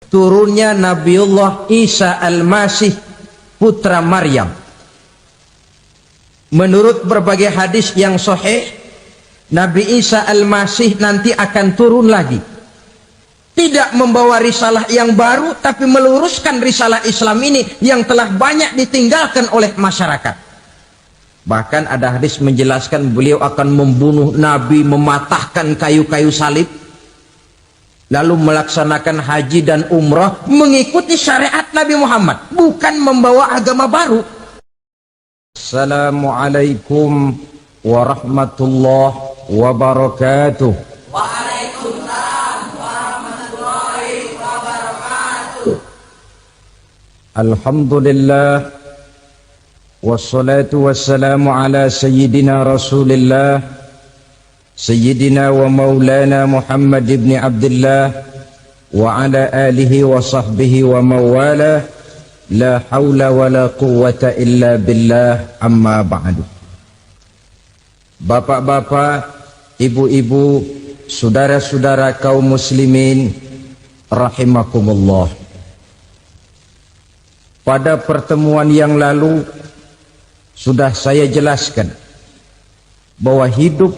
turunnya Nabiullah Isa Al-Masih putra Maryam. Menurut berbagai hadis yang sahih, Nabi Isa Al-Masih nanti akan turun lagi, tidak membawa risalah yang baru, tapi meluruskan risalah Islam ini yang telah banyak ditinggalkan oleh masyarakat. Bahkan ada hadis menjelaskan beliau akan membunuh Nabi, mematahkan kayu-kayu salib, lalu melaksanakan haji dan umrah mengikuti syariat Nabi Muhammad, bukan membawa agama baru. Assalamualaikum warahmatullahi wabarakatuh. Waalaikumsalam warahmatullahi wabarakatuh. Alhamdulillah, wassalatu wassalamu ala sayyidina Rasulillah, sayyidina wa maulana Muhammad ibn Abdullah wa ala alihi wa sahbihi wa mawala. La hawla wa la quwwata illa billah, amma ba'du. Bapak-bapak, ibu-ibu, saudara-saudara kaum muslimin rahimakumullah. Pada pertemuan yang lalu sudah saya jelaskan bahwa hidup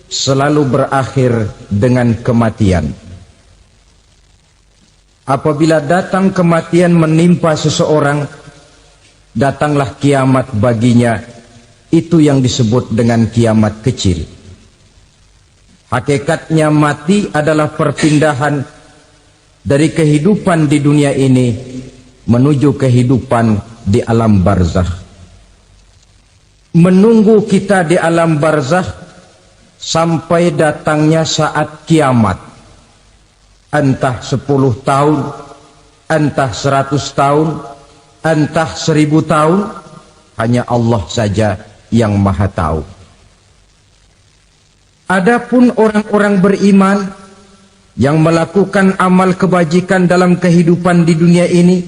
selalu berakhir dengan kematian. Apabila datang kematian menimpa seseorang, datanglah kiamat baginya. Itu yang disebut dengan kiamat kecil. Hakikatnya mati adalah perpindahan dari kehidupan di dunia ini menuju kehidupan di alam barzakh. Menunggu kita di alam barzakh sampai datangnya saat kiamat. Entah 10 tahun, entah 100 tahun, entah 1000 tahun, hanya Allah saja yang maha tahu. Adapun orang-orang beriman yang melakukan amal kebajikan dalam kehidupan di dunia ini,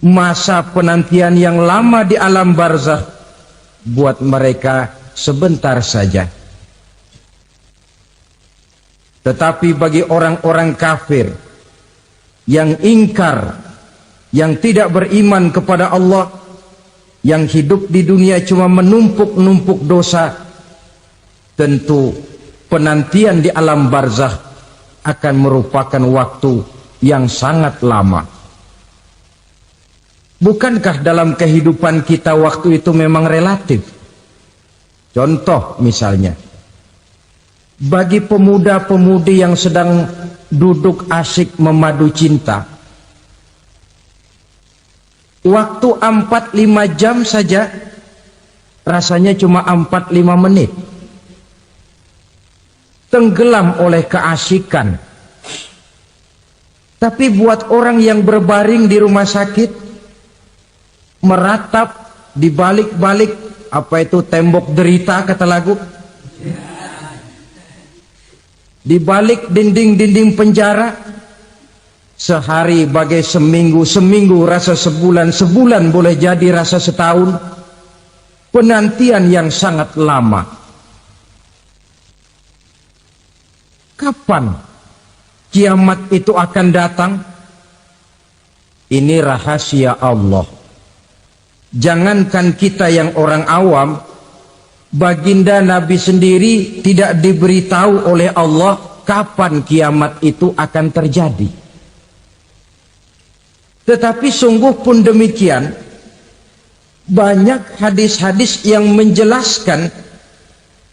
masa penantian yang lama di alam barzakh buat mereka sebentar saja. Tetapi bagi orang-orang kafir yang ingkar, yang tidak beriman kepada Allah, yang hidup di dunia cuma menumpuk-numpuk dosa, tentu penantian di alam barzakh akan merupakan waktu yang sangat lama. Bukankah dalam kehidupan kita waktu itu memang relatif? Contoh misalnya, bagi pemuda-pemudi yang sedang duduk asyik memadu cinta, waktu 4-5 jam saja rasanya cuma 4-5 menit. Tenggelam oleh keasikan. Tapi buat orang yang berbaring di rumah sakit, meratap di balik-balik apa itu tembok derita kata lagu, di balik dinding-dinding penjara, sehari bagai seminggu, seminggu rasa sebulan, sebulan boleh jadi rasa setahun. Penantian yang sangat lama. Kapan kiamat itu akan datang? Ini rahasia Allah. Jangankan kita yang orang awam, baginda Nabi sendiri tidak diberitahu oleh Allah kapan kiamat itu akan terjadi. Tetapi sungguh pun demikian, banyak hadis-hadis yang menjelaskan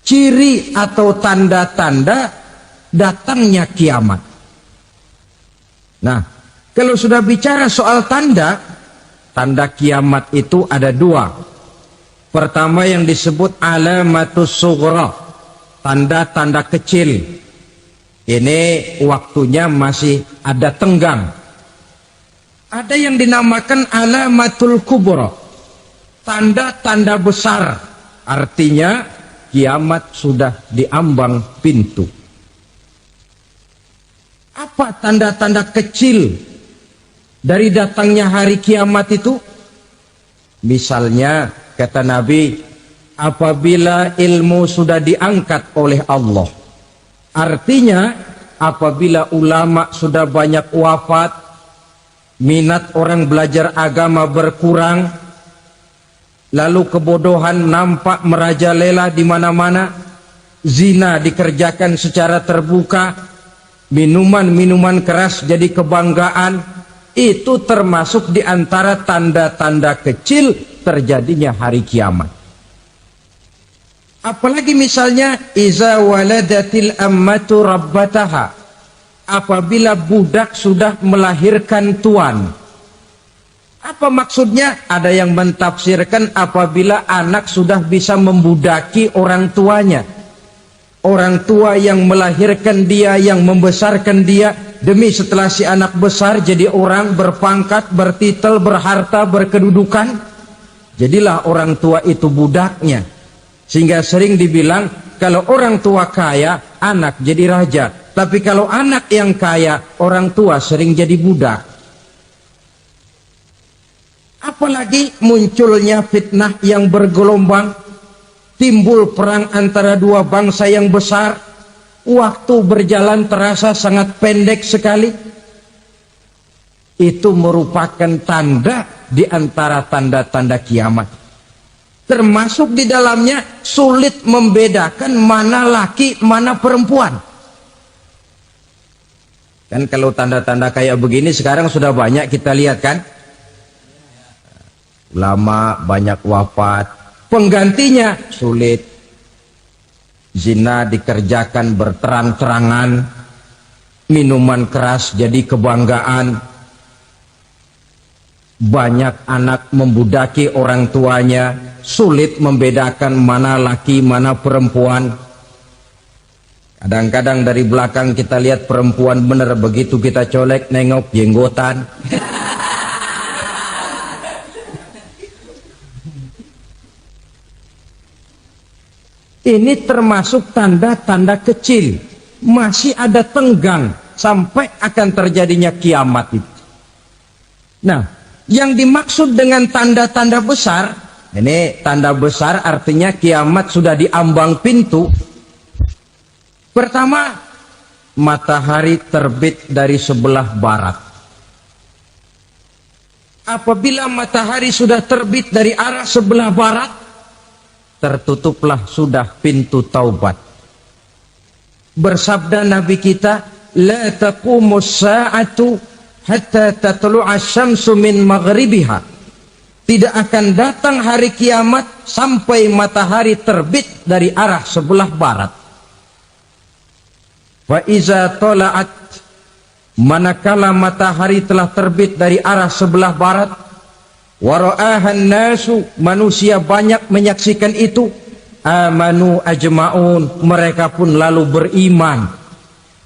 ciri atau tanda-tanda datangnya kiamat. Nah, kalau sudah bicara soal tanda, tanda kiamat itu ada dua. Pertama yang disebut alamatus sughra, tanda-tanda kecil. Ini waktunya masih ada tenggang. Ada yang dinamakan alamatul kubra, tanda-tanda besar. Artinya kiamat sudah diambang pintu. Apa tanda-tanda kecil dari datangnya hari kiamat itu? Misalnya kata Nabi, apabila ilmu sudah diangkat oleh Allah, artinya apabila ulama sudah banyak wafat, minat orang belajar agama berkurang, lalu kebodohan nampak merajalela di mana-mana, zina dikerjakan secara terbuka, minuman-minuman keras jadi kebanggaan. Itu termasuk di antara tanda-tanda kecil terjadinya hari kiamat. Apalagi misalnya iza waladatil ammatu rabbataha, apabila budak sudah melahirkan tuan. Apa maksudnya? Ada yang mentafsirkan apabila anak sudah bisa membudaki orang tuanya. Orang tua yang melahirkan dia, yang membesarkan dia, demi setelah si anak besar jadi orang berpangkat, bertitel, berharta, berkedudukan, jadilah orang tua itu budaknya. Sehingga sering dibilang kalau orang tua kaya, anak jadi raja. Tapi kalau anak yang kaya, orang tua sering jadi budak. Apalagi munculnya fitnah yang bergelombang, timbul perang antara dua bangsa yang besar, waktu berjalan terasa sangat pendek sekali. Itu merupakan tanda di antara tanda-tanda kiamat. Termasuk di dalamnya sulit membedakan mana laki, mana perempuan. Kan kalau tanda-tanda kayak begini sekarang sudah banyak kita lihat kan. Ulama banyak wafat, penggantinya sulit. Zina dikerjakan berterang-terangan, minuman keras jadi kebanggaan, banyak anak membudaki orang tuanya, sulit membedakan mana laki mana perempuan. Kadang-kadang dari belakang kita lihat perempuan bener, begitu kita colek nengok jenggotan. Ini termasuk tanda-tanda kecil, masih ada tenggang sampai akan terjadinya kiamat itu. Nah, yang dimaksud dengan tanda-tanda besar, ini tanda besar artinya kiamat sudah di ambang pintu. Pertama, matahari terbit dari sebelah barat. Apabila matahari sudah terbit dari arah sebelah barat, tertutuplah sudah pintu taubat. Bersabda Nabi kita, la taqumus sa'atu hatta tatlu'a syamsu min maghribiha. Tidak akan datang hari kiamat sampai matahari terbit dari arah sebelah barat. Wa iza tala'at, manakala matahari telah terbit dari arah sebelah barat, wara'ahan nasu, manusia banyak menyaksikan itu, amanu ajma'un, mereka pun lalu beriman.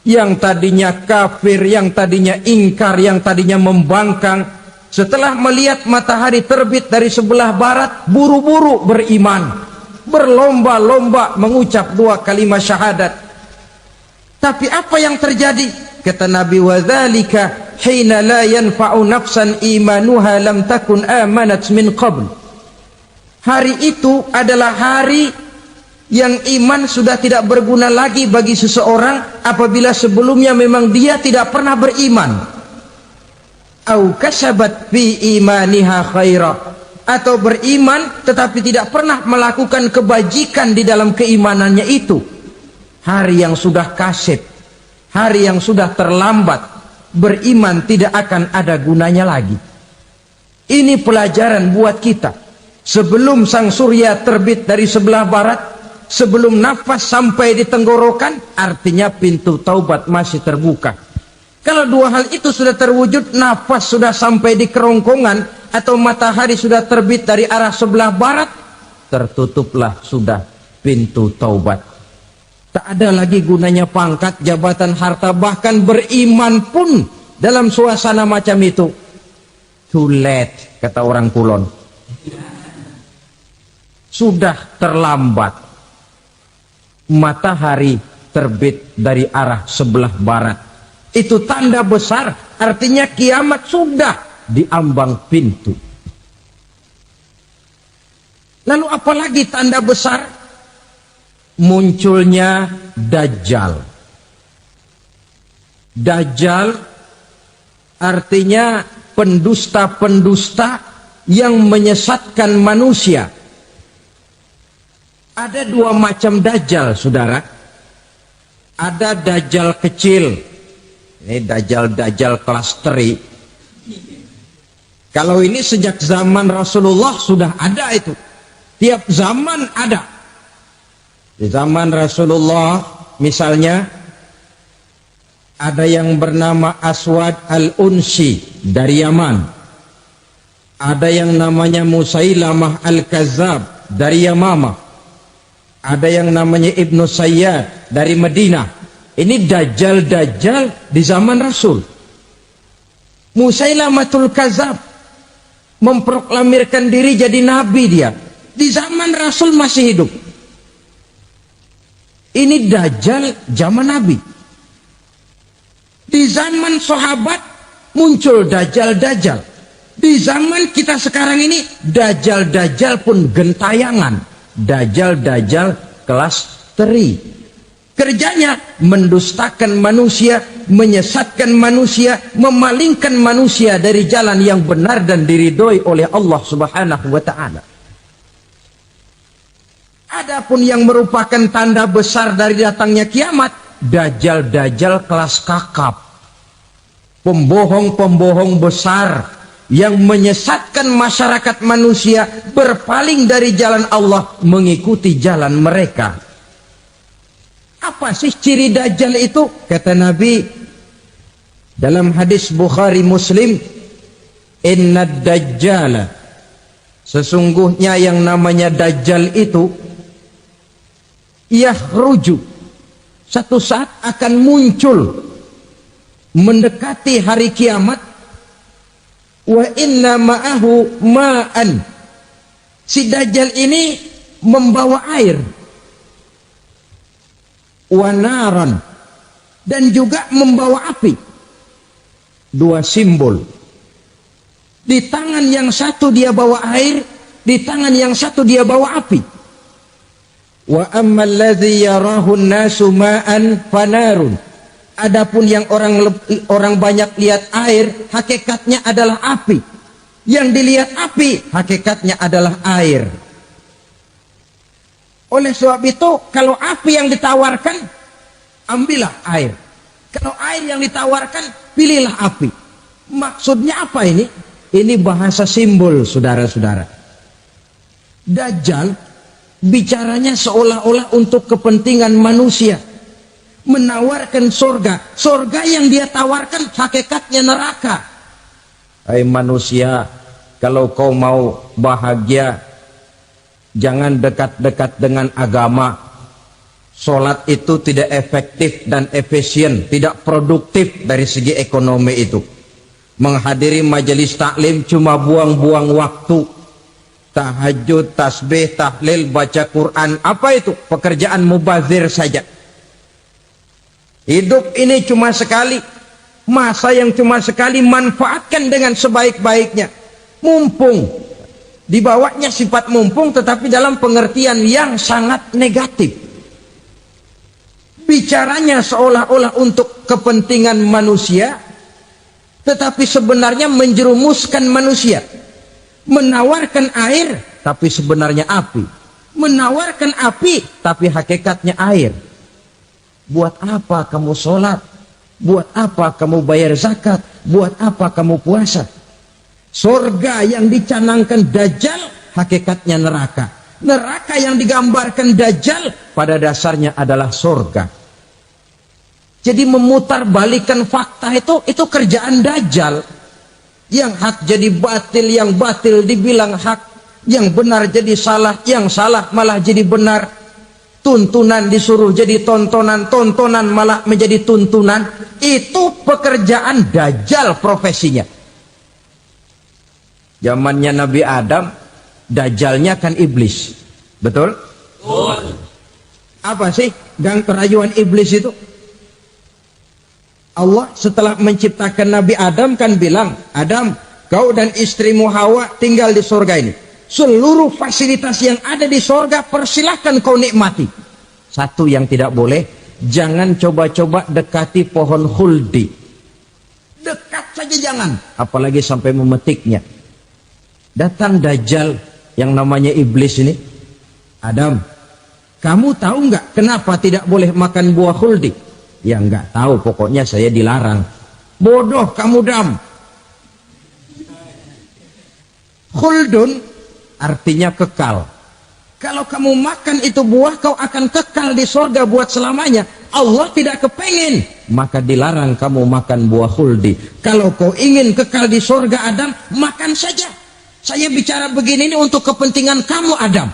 Yang tadinya kafir, yang tadinya ingkar, yang tadinya membangkang, setelah melihat matahari terbit dari sebelah barat, buru-buru beriman, berlomba-lomba mengucap dua kalimat syahadat. Tapi apa yang terjadi? Kata Nabi, wadzalika hina la yanfa'u nafsan imanuha lam takun amanat min qabl. Hari itu adalah hari yang iman sudah tidak berguna lagi bagi seseorang apabila sebelumnya memang dia tidak pernah beriman. Au kasabat fi imaniha khaira, atau beriman tetapi tidak pernah melakukan kebajikan di dalam keimanannya itu. Hari yang sudah kasib, hari yang sudah terlambat, beriman tidak akan ada gunanya lagi. Ini pelajaran buat kita. Sebelum sang surya terbit dari sebelah barat, sebelum nafas sampai di tenggorokan, artinya pintu taubat masih terbuka. Kalau dua hal itu sudah terwujud, nafas sudah sampai di kerongkongan, atau matahari sudah terbit dari arah sebelah barat, tertutuplah sudah pintu taubat. Tak ada lagi gunanya pangkat, jabatan, harta, bahkan beriman pun dalam suasana macam itu. Too late, kata orang Kulon. Sudah terlambat. Matahari terbit dari arah sebelah barat. Itu tanda besar, artinya kiamat sudah di ambang pintu. Lalu apalagi tanda besar? Munculnya Dajjal. Dajjal artinya pendusta-pendusta yang menyesatkan manusia. Ada dua macam dajjal, saudara. Ada dajjal kecil. Ini dajjal kelas teri. Kalau ini sejak zaman Rasulullah sudah ada itu. Tiap zaman ada. Di zaman Rasulullah misalnya ada yang bernama Aswad al-Unsi dari Yaman. Ada yang namanya Musailamah al-Kazzab dari Yamamah. Ada yang namanya Ibnu Sayyad dari Madinah. Ini dajjal-dajjal di zaman Rasul. Musailamatul Kazzab memproklamirkan diri jadi nabi dia. Di zaman Rasul masih hidup. Ini dajjal zaman Nabi. Di zaman sahabat muncul dajjal-dajjal. Di zaman kita sekarang ini dajjal-dajjal pun gentayangan. Dajjal-dajjal kelas teri. Kerjanya mendustakan manusia, menyesatkan manusia, memalingkan manusia dari jalan yang benar dan diridhoi oleh Allah Subhanahu wa taala. Adapun yang merupakan tanda besar dari datangnya kiamat, dajjal-dajjal kelas kakap. Pembohong-pembohong besar yang menyesatkan masyarakat manusia berpaling dari jalan Allah mengikuti jalan mereka. Apa sih ciri dajjal itu? Kata Nabi dalam hadis Bukhari Muslim, "Inna dajjala", sesungguhnya yang namanya dajjal itu yakhruju, satu saat akan muncul mendekati hari kiamat. Wa inna ma'ahu ma'an, si dajjal ini membawa air. Wa naran, dan juga membawa api. Dua simbol. Di tangan yang satu dia bawa air, di tangan yang satu dia bawa api. Wa ammal ladzi yarahu an-nasu ma'an fanarun. Adapun yang orang banyak lihat air, hakikatnya adalah api. Yang dilihat api, hakikatnya adalah air. Oleh sebab itu, kalau api yang ditawarkan, ambillah air. Kalau air yang ditawarkan, pilihlah api. Maksudnya apa ini? Ini bahasa simbol, saudara-saudara. Dajjal bicaranya seolah-olah untuk kepentingan manusia. Menawarkan surga. Surga yang dia tawarkan hakikatnya neraka. Hai manusia, kalau kau mau bahagia, jangan dekat-dekat dengan agama. Sholat itu tidak efektif dan efisien, tidak produktif dari segi ekonomi itu. Menghadiri majelis taklim cuma buang-buang waktu. Tahajud, tasbih, tahlil, baca Quran, apa itu? Pekerjaan mubazir saja. Hidup ini cuma sekali. Masa yang cuma sekali, manfaatkan dengan sebaik-baiknya. Mumpung. Dibawanya sifat mumpung, tetapi dalam pengertian yang sangat negatif. Bicaranya seolah-olah untuk kepentingan manusia, tetapi sebenarnya menjerumuskan manusia. Menawarkan air, tapi sebenarnya api. Menawarkan api, tapi hakikatnya air. Buat apa kamu sholat? Buat apa kamu bayar zakat? Buat apa kamu puasa? Surga yang dicanangkan dajjal, hakikatnya neraka. Neraka yang digambarkan dajjal, pada dasarnya adalah surga. Jadi memutarbalikkan fakta itu kerjaan dajjal. Yang hak jadi batil, yang batil dibilang hak, yang benar jadi salah, yang salah malah jadi benar. Tuntunan disuruh jadi tontonan, tontonan malah menjadi tuntunan. Itu pekerjaan dajjal profesinya. Zamannya Nabi Adam, dajjalnya kan iblis. Betul? Betul. Apa sih gang kerayuan iblis itu? Allah setelah menciptakan Nabi Adam kan bilang, Adam, kau dan istrimu Hawa tinggal di surga ini. Seluruh fasilitas yang ada di surga persilahkan kau nikmati. Satu yang tidak boleh, jangan coba-coba dekati pohon khuldi. Dekat saja jangan, apalagi sampai memetiknya. Datang Dajjal yang namanya iblis ini. Adam, kamu tahu nggak kenapa tidak boleh makan buah khuldi? Ya nggak tahu, pokoknya saya dilarang. Bodoh kamu, Dam. Khuldun artinya kekal. Kalau kamu makan itu buah, kau akan kekal di surga buat selamanya. Allah tidak kepengen, maka dilarang kamu makan buah khuldi. Kalau kau ingin kekal di surga, Adam, makan saja. Saya bicara begini ini untuk kepentingan kamu, Adam.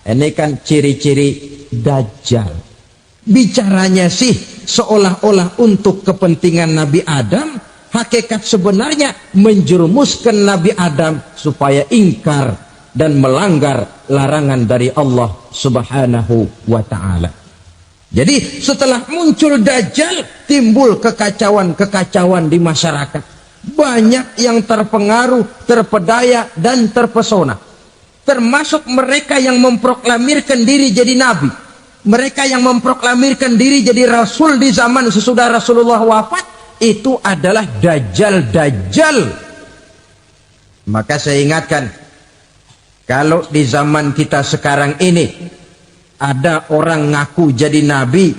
Ini kan ciri-ciri Dajjal. Bicaranya sih seolah-olah untuk kepentingan Nabi Adam. Hakikat sebenarnya menjerumuskan Nabi Adam supaya ingkar dan melanggar larangan dari Allah Subhanahu wa ta'ala. Jadi setelah muncul Dajjal, timbul kekacauan-kekacauan di masyarakat. Banyak yang terpengaruh, terpedaya dan terpesona. Termasuk mereka yang memproklamirkan diri jadi nabi. Mereka yang memproklamirkan diri jadi rasul di zaman sesudah Rasulullah wafat. Itu adalah Dajjal. Maka saya ingatkan, kalau di zaman kita sekarang ini ada orang ngaku jadi nabi,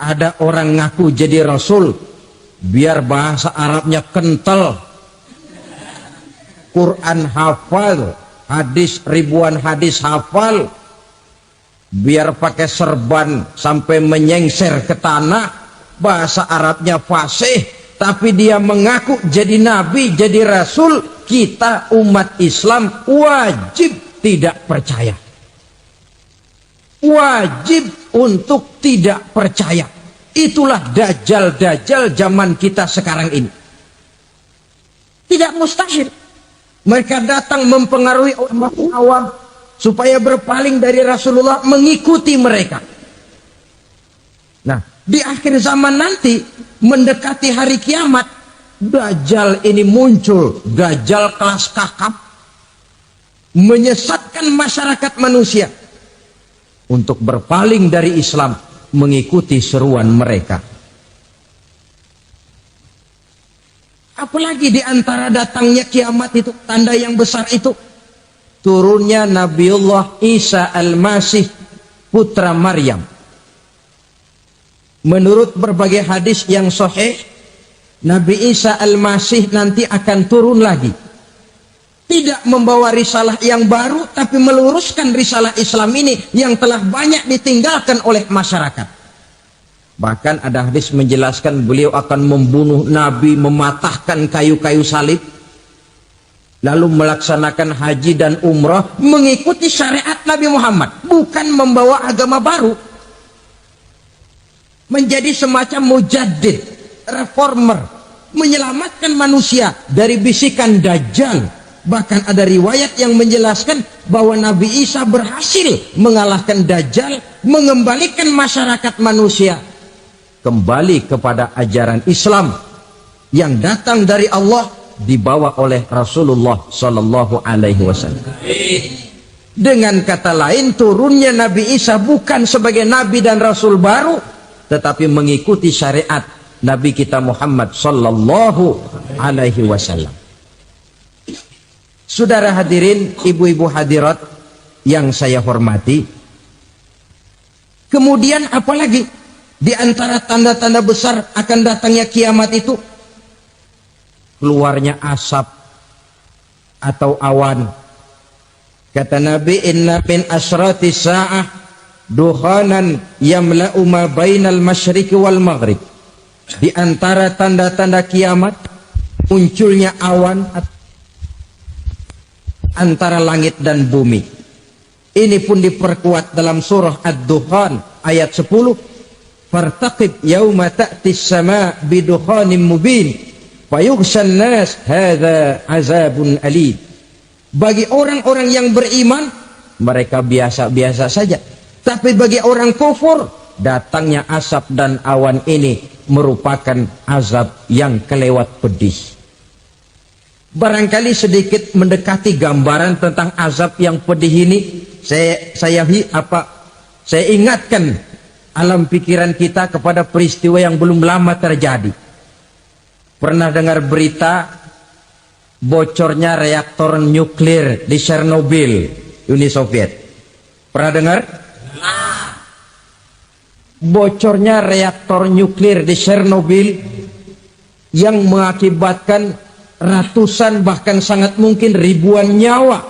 ada orang ngaku jadi rasul, biar bahasa Arabnya kental, Quran hafal, hadis ribuan hadis hafal, biar pakai serban sampai menyengser ke tanah, bahasa Arabnya fasih, tapi dia mengaku jadi nabi, jadi rasul. Kita umat Islam wajib tidak percaya, wajib untuk tidak percaya. Itulah Dajjal zaman kita sekarang ini. Tidak mustahil mereka datang mempengaruhi orang awam supaya berpaling dari Rasulullah, mengikuti mereka. Nah, di akhir zaman nanti, mendekati hari kiamat, Dajjal ini muncul. Dajjal kelas kakap, menyesatkan masyarakat manusia untuk berpaling dari Islam, mengikuti seruan mereka. Apalagi di antara datangnya kiamat itu, tanda yang besar itu, turunnya Nabiullah Isa Al-Masih, putra Maryam. Menurut berbagai hadis yang sahih, Nabi Isa Al-Masih nanti akan turun lagi. Tidak membawa risalah yang baru, tapi meluruskan risalah Islam ini yang telah banyak ditinggalkan oleh masyarakat. Bahkan ada hadis menjelaskan beliau akan membunuh Nabi, mematahkan kayu-kayu salib, lalu melaksanakan haji dan umrah mengikuti syariat Nabi Muhammad, bukan membawa agama baru. Menjadi semacam mujaddid, reformer, menyelamatkan manusia dari bisikan Dajjal. Bahkan ada riwayat yang menjelaskan bahwa Nabi Isa berhasil mengalahkan Dajjal, mengembalikan masyarakat manusia kembali kepada ajaran Islam yang datang dari Allah, dibawa oleh Rasulullah Sallallahu Alaihi Wasallam. Dengan kata lain, turunnya Nabi Isa bukan sebagai Nabi dan Rasul baru, tetapi mengikuti syariat Nabi kita Muhammad Sallallahu Alaihi Wasallam. Saudara hadirin, ibu-ibu hadirat yang saya hormati, kemudian apalagi di antara tanda-tanda besar akan datangnya kiamat itu, keluarnya asap atau awan. Kata Nabi, inna min asrati sa'ah dukhanan yamla'u ma bainal masyriqi wal maghrib. Di antara tanda-tanda kiamat, munculnya awan antara langit dan bumi. Ini pun diperkuat dalam surah Ad-Dukhan ayat 10. Fartaqib yauma ta'tis sama bidukhanim mubin fayughshan nas hadza azabun alim. Bagi orang-orang yang beriman, mereka biasa-biasa saja. Tapi bagi orang kufur, datangnya asap dan awan ini merupakan azab yang kelewat pedih. Barangkali sedikit mendekati gambaran tentang azab yang pedih ini, saya ingatkan alam pikiran kita kepada peristiwa yang belum lama terjadi. Pernah dengar berita bocornya reaktor nuklir di Chernobyl, Uni Soviet? Pernah dengar? Bocornya reaktor nuklir di Chernobyl yang mengakibatkan ratusan bahkan sangat mungkin ribuan nyawa.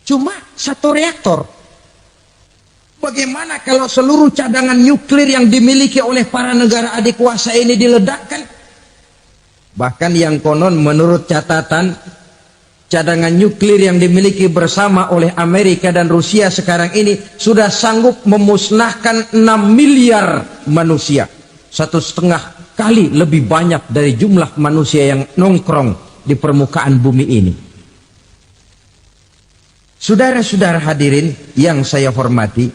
Cuma satu reaktor. Bagaimana kalau seluruh cadangan nuklir yang dimiliki oleh para negara adik kuasa ini diledakkan? Bahkan yang konon menurut catatan, cadangan nuklir yang dimiliki bersama oleh Amerika dan Rusia sekarang ini sudah sanggup memusnahkan 6 miliar manusia. 1,5 kali lebih banyak dari jumlah manusia yang nongkrong di permukaan bumi ini. Saudara-saudara hadirin yang saya hormati,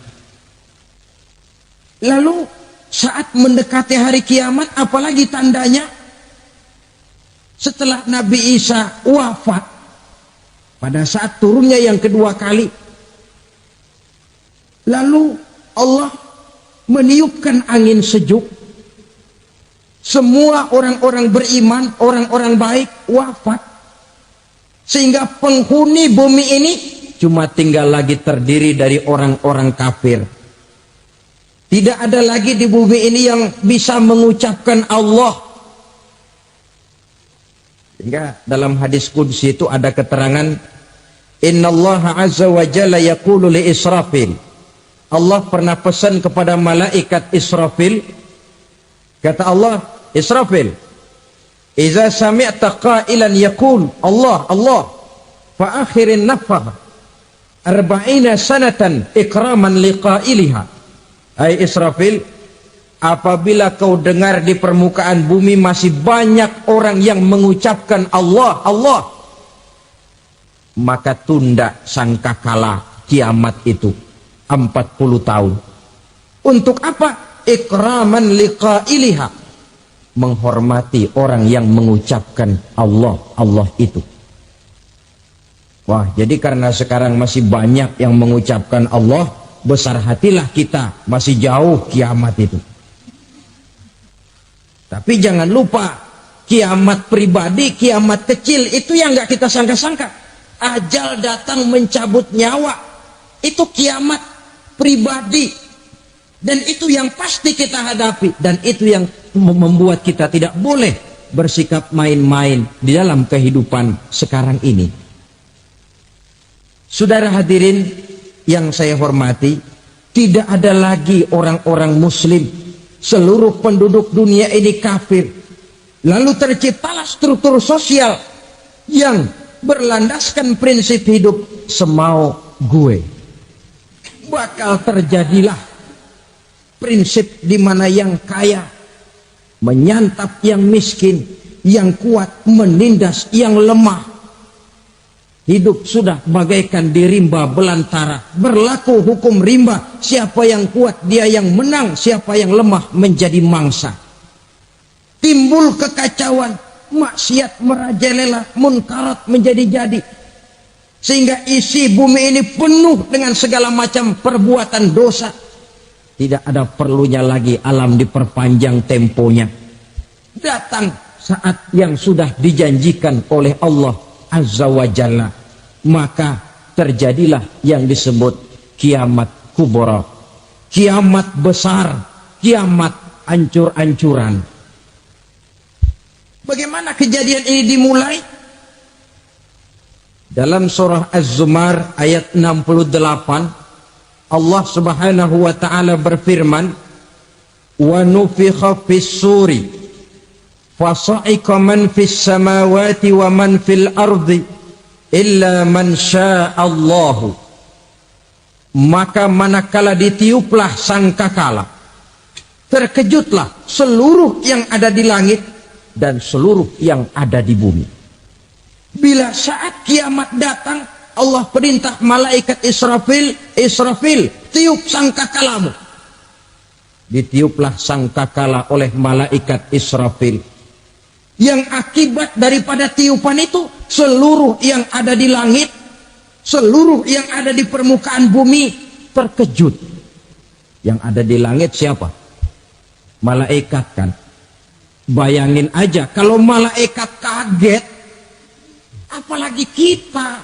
lalu saat mendekati hari kiamat, apalagi tandanya? Setelah Nabi Isa wafat, pada saat turunnya yang kedua kali, lalu Allah meniupkan angin sejuk. Semua orang-orang beriman, orang-orang baik wafat, sehingga penghuni bumi ini cuma tinggal lagi terdiri dari orang-orang kafir. Tidak ada lagi di bumi ini yang bisa mengucapkan Allah. Sehingga dalam hadis qudsi itu ada keterangan, innallaha azza wa jalla yaqulu li Israfil. Allah pernah pesan kepada malaikat Israfil, kata Allah, Israfil, iza sami'ta qailan yaqul Allah Allah fa akhirin nafah 40 sanatan ikraman liqailiha. Hai Israfil, apabila kau dengar di permukaan bumi masih banyak orang yang mengucapkan Allah Allah, maka tunda sangkakala kiamat itu 40 tahun. Untuk apa? Ikraman liqailiha, menghormati orang yang mengucapkan Allah Allah itu. Wah, jadi karena sekarang masih banyak yang mengucapkan Allah, besar hatilah kita, masih jauh kiamat itu. Tapi jangan lupa, kiamat pribadi, kiamat kecil itu yang nggak kita sangka-sangka. Ajal datang mencabut nyawa, itu kiamat pribadi, dan itu yang pasti kita hadapi, dan itu yang membuat kita tidak boleh bersikap main-main di dalam kehidupan sekarang ini. Saudara hadirin yang saya hormati, tidak ada lagi orang-orang muslim. Seluruh penduduk dunia ini kafir. Lalu terciptalah struktur sosial yang berlandaskan prinsip hidup semau gue. Bakal terjadilah prinsip di mana yang kaya menyantap yang miskin, yang kuat menindas yang lemah. Hidup sudah bagaikan di rimba belantara. Berlaku hukum rimba. Siapa yang kuat dia yang menang. Siapa yang lemah menjadi mangsa. Timbul kekacauan. Maksiat merajalela. Munkarat menjadi-jadi. Sehingga isi bumi ini penuh dengan segala macam perbuatan dosa. Tidak ada perlunya lagi alam diperpanjang temponya. Datang saat yang sudah dijanjikan oleh Allah Azza wa Jalla, maka terjadilah yang disebut kiamat kubra, kiamat besar, kiamat ancur-ancuran. Bagaimana kejadian ini dimulai? Dalam surah Az-Zumar ayat 68, Allah Subhanahu wa taala berfirman, wa nufikha fis-suri fasa'iqa man fis samawati wa man fil ardi illa man sya'allahu. Maka manakala ditiuplah sangkakala, terkejutlah seluruh yang ada di langit dan seluruh yang ada di bumi. Bila saat kiamat datang, Allah perintah malaikat Israfil, Israfil, tiup sangkakalamu. Ditiuplah sangkakala oleh malaikat Israfil. Yang akibat daripada tiupan itu, seluruh yang ada di langit, seluruh yang ada di permukaan bumi terkejut. Yang ada di langit siapa? Malaikat kan. Bayangin aja kalau malaikat kaget, apalagi kita.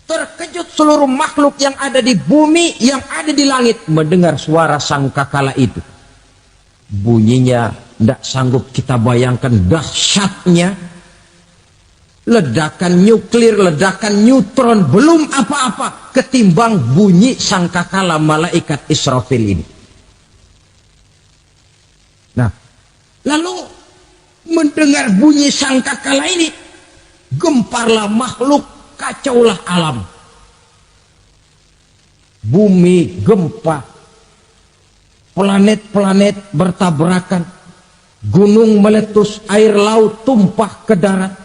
Terkejut seluruh makhluk yang ada di bumi, yang ada di langit mendengar suara sangkakala itu. Bunyinya tidak sanggup kita bayangkan dahsyatnya. Ledakan nuklir, ledakan neutron, belum apa-apa ketimbang bunyi sangkakala malaikat Israfil ini. Nah, lalu mendengar bunyi sangkakala ini, gemparlah makhluk, kacaulah alam. Bumi gempa, planet-planet bertabrakan, gunung meletus, air laut tumpah ke darat,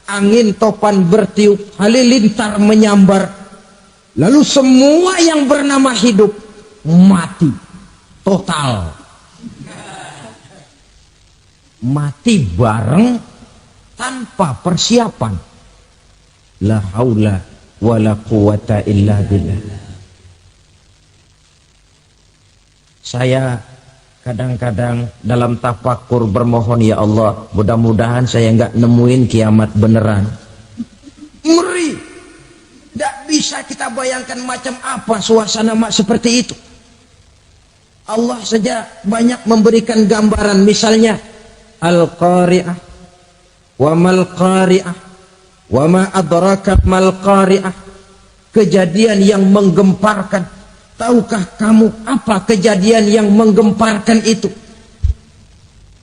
angin topan bertiup, halilintar menyambar. Lalu semua yang bernama hidup mati total. Mati bareng tanpa persiapan. La haula wala quwata illa billah. Saya kadang-kadang dalam tafakur bermohon, ya Allah, mudah-mudahan saya nggak nemuin kiamat beneran. Ngeri. Tidak bisa kita bayangkan macam apa suasana seperti itu. Allah saja banyak memberikan gambaran, misalnya Al-Qari'ah, wa mal qari'ah, wa ma adraka mal qari'ah. Kejadian yang menggemparkan. Tahukah kamu apa kejadian yang menggemparkan itu?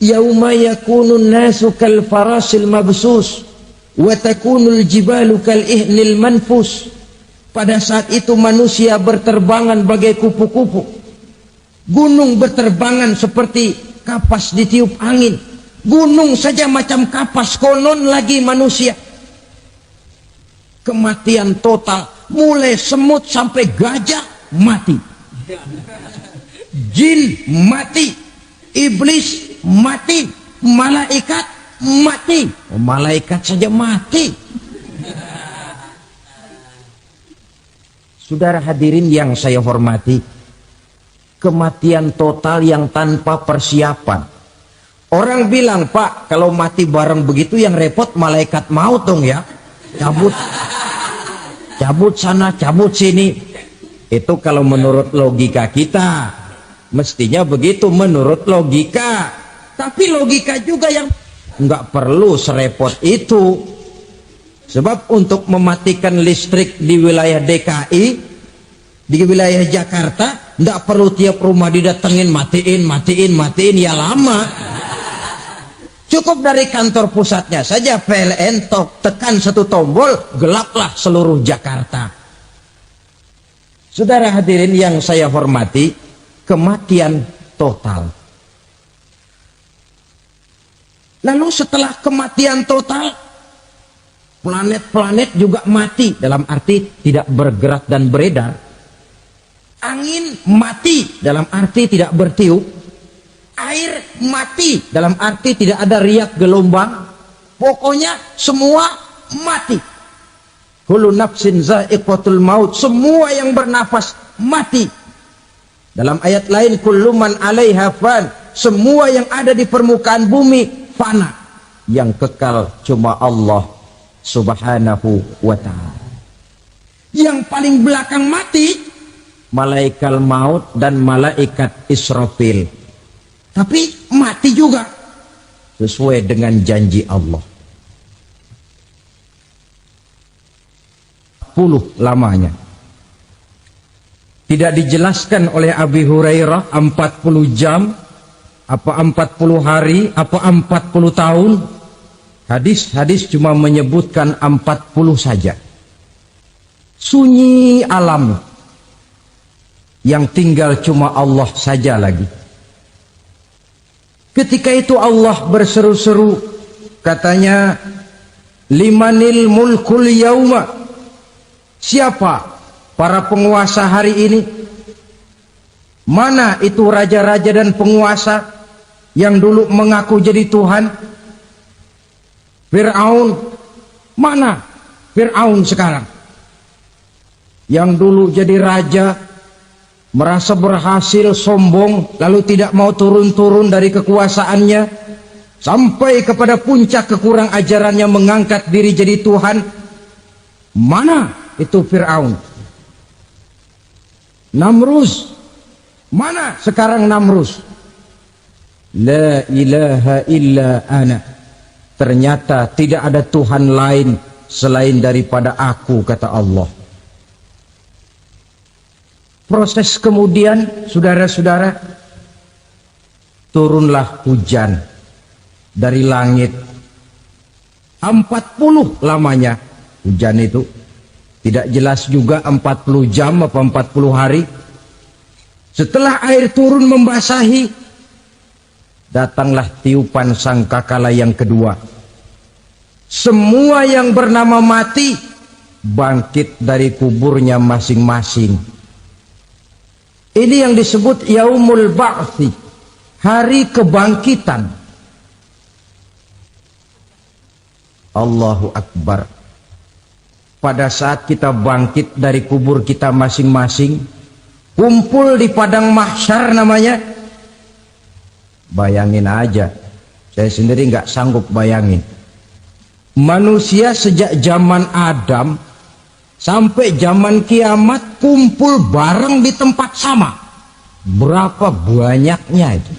Yauma yakunun nasu kal farasil mabsus wa takunul jibalu kal ihnil manfus. Pada saat itu manusia berterbangan bagai kupu-kupu. Gunung berterbangan seperti kapas ditiup angin. Gunung saja macam kapas, konon lagi manusia. Kematian total, mulai semut sampai gajah mati, jin mati, iblis mati, malaikat mati. Malaikat saja mati. Saudara hadirin yang saya hormati, kematian total yang tanpa persiapan. Orang bilang, Pak, kalau mati bareng begitu yang repot malaikat maut dong ya. Cabut sana, cabut sini. Itu kalau menurut logika kita. Mestinya begitu menurut logika. Tapi logika juga yang nggak perlu serepot itu. Sebab untuk mematikan listrik di wilayah DKI, di wilayah Jakarta, nggak perlu tiap rumah didatengin, matiin, ya lama. Cukup dari kantor pusatnya saja PLN, tekan satu tombol, gelaplah seluruh Jakarta. Saudara hadirin yang saya hormati, kematian total. Lalu setelah kematian total, planet-planet juga mati, dalam arti tidak bergerak dan beredar. Angin mati, dalam arti tidak bertiup. Air mati, dalam arti tidak ada riak gelombang. Pokoknya semua mati. Kullu nafsin za'iqatul maut, semua yang bernafas mati. Dalam ayat lain, kullu man 'alaiha fan, semua yang ada di permukaan bumi fana. Yang kekal cuma Allah Subhanahu wa ta'ala. Yang paling belakang mati malaikat maut dan malaikat Israfil. Tapi mati juga sesuai dengan janji Allah. 10 lamanya. Tidak dijelaskan oleh Abi Hurairah 40 jam, apa 40 hari, apa 40 tahun. Hadis-hadis cuma menyebutkan 40 saja. Sunyi alam. Yang tinggal cuma Allah saja lagi. Ketika itu Allah berseru-seru, katanya, limanil mulkul yauma. Siapa para penguasa hari ini? Mana itu raja-raja dan penguasa yang dulu mengaku jadi Tuhan? Fir'aun. Mana Fir'aun sekarang? Yang dulu jadi raja, merasa berhasil, sombong, lalu tidak mau turun-turun dari kekuasaannya, sampai kepada puncak kekurang ajarannya mengangkat diri jadi Tuhan. Mana itu Fir'aun? Namrus. Mana sekarang Namrus? La ilaha illa ana. Ternyata tidak ada Tuhan lain selain daripada aku, kata Allah. Proses kemudian, saudara-saudara, turunlah hujan dari langit. 40 lamanya hujan itu. Tidak jelas juga 40 jam apa 40 hari. Setelah air turun membasahi, datanglah tiupan sangkakala yang kedua. Semua yang bernama mati bangkit dari kuburnya masing-masing. Ini yang disebut Yaumul Ba'thi, hari kebangkitan. Allahu Akbar. Pada saat kita bangkit dari kubur kita masing-masing, kumpul di padang mahsyar namanya. Bayangin aja, saya sendiri nggak sanggup bayangin. Manusia sejak zaman Adam sampai zaman kiamat kumpul bareng di tempat sama. Berapa banyaknya itu?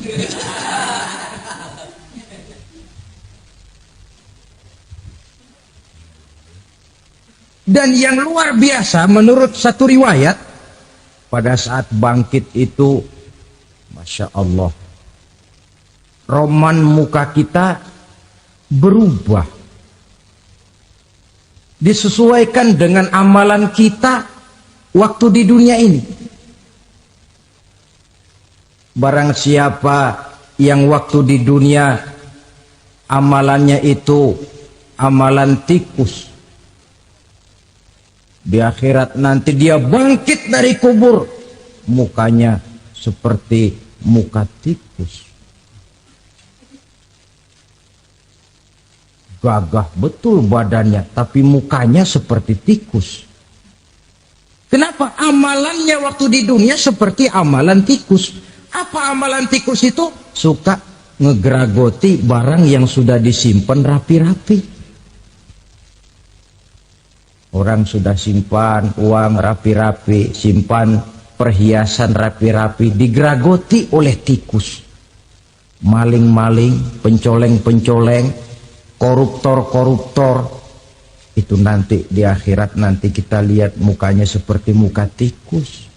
Dan yang luar biasa menurut satu riwayat, pada saat bangkit itu, Masya Allah, roman muka kita berubah, disesuaikan dengan amalan kita waktu di dunia ini. Barang siapa yang waktu di dunia amalannya itu amalan tikus, di akhirat nanti dia bangkit dari kubur, mukanya seperti muka tikus. Gagah betul badannya, tapi mukanya seperti tikus. Kenapa? Amalannya waktu di dunia seperti amalan tikus. Apa amalan tikus itu? Suka ngegeragoti barang yang sudah disimpan rapi-rapi. Orang sudah simpan uang rapi-rapi, simpan perhiasan rapi-rapi, digeragoti oleh tikus. Maling-maling, pencoleng-pencoleng, koruptor-koruptor, itu nanti di akhirat nanti kita lihat mukanya seperti muka tikus.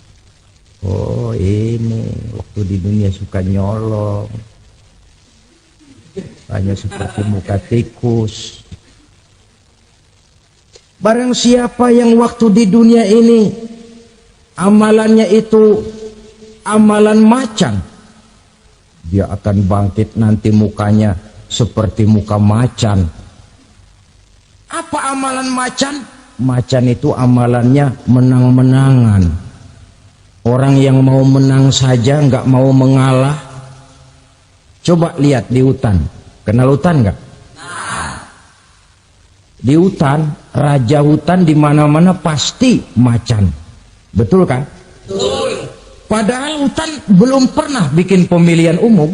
Oh, ini waktu di dunia suka nyolong, hanya seperti muka tikus. Barang siapa yang waktu di dunia ini amalannya itu amalan macan, dia akan bangkit nanti mukanya seperti muka macan. Apa amalan macan? Macan itu amalannya menang-menangan. Orang yang mau menang saja nggak mau mengalah. Coba lihat di hutan. Kenal hutan nggak? Di hutan, raja hutan di mana-mana pasti macan. Betul kan? Betul. Padahal hutan belum pernah bikin pemilihan umum.